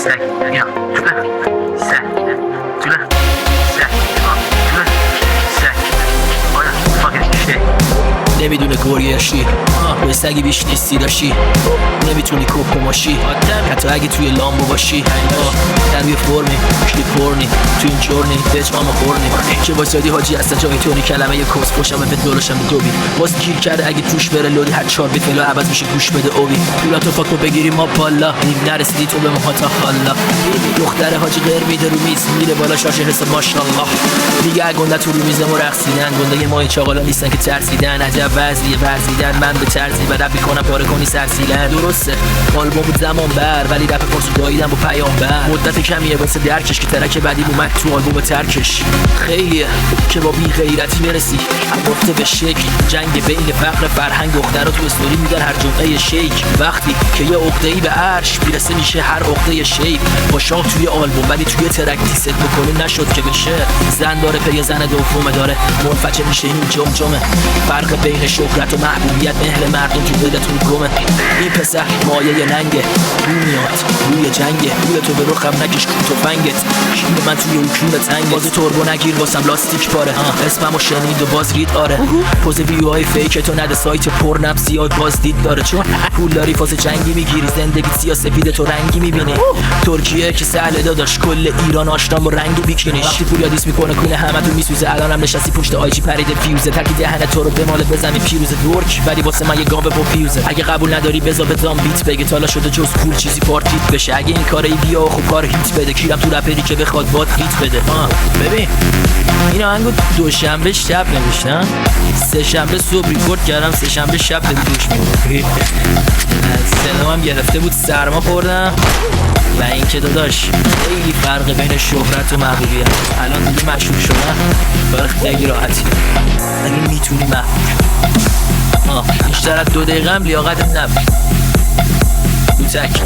سگ بیا جونه سگ جونه سگ جونه سگ بالا فاکر شی نمیدونه گریشی به سگی بیش نیستی داشتی نمیتونی کوکو ماشی حتی اگه توی لامبو باشی در روی فرمی کلی پرنی توی این جورنی بچمام خورنی که واسادی حاجی هستن جای تونی کلمه یه کس پشم به دولشم به دوبی باز گیر کرده اگه توش بره لودی هر 4 بیت فلو عوض میشه گوش بده اوبی دولا تو فاکو بگیری ما بالا نرسیدی تو به موها تا حالا دختر حاجی غیر میده رو میز میره بالا شاشه حس ماشاءالله میگه گنده تو رو میزم و رقصیدن گنده ما چاقالا نیستن که ترسیدن عجب وضعیه ورزیدن من به طرزی و رپ میکنم پاره کنی سرسیلن درسته آلبوم بود زمان بر ولی رپ پرسو داییدم با پیامبر مدت کمیه واسه درکش که ترک بعدی اومد تو آلبوم ترکش خیلیه که با بی غیرتی برسی گفته به شکل جنگ بین فقر فرهنگ دخترا تو استوری میدن هر جمعه شیک وقتی که یه عقده‌ای به عرش میرسه میشه هر عقده شیک با شاه توی آلبوم ولی توی ترک دیست بکنه نشد که بشه زن داره پی زن دومه داره منفجر میشه این جمجمه فرق بین شهرت و محبوبیت مهر مردم تو دلتون گمه این پسر مایه ننگه میاد روی جنگه روی تو به رخم نکش تو فنگت شیر من توی اون کون تنگه باز توربو نگیر واسم لاستیک پاره اسممو شنید و باز رید آره پوز ویوهای فیک تو نده سایت پرنم زیاد باز دید داره چون پول داری فاز جنگی میگیری زندگی سیاسفید تو رنگی میبینی ترکیه که سهل داداش کل ایران آشنا با رنگ بیکینیش وقتی پول یادیس میکنه کونه همتون میسوزه الانم نشستی پشت آیجی پریده فیوزه تکی دهن تو رو بماله بزنی پیروز دورک ولی واسه من یه گاو با فیوزه اگه قبول نداری بذار بدام بیت بگه تالا شده جز پول چیزی پارتیت بشه اگه این کاری بیا خب کار هیت بده کیرم تو رپری که بخواد باد هیت بده ببین این آهنگو دوشنبه شب نوشتم سه شنبه صبح ریکورد کردم سه شنبه شب به گوش میدم سلامم گرفته بود سرما خوردم و اینکه داداش خیلی فرق بین شهرت و محبوبیت الان دیگه مشهور شدن برای خیلی راحتی اگه میتونی محبوب بیشتر از 2 دقیقه هم لیاقتت نبود تو تک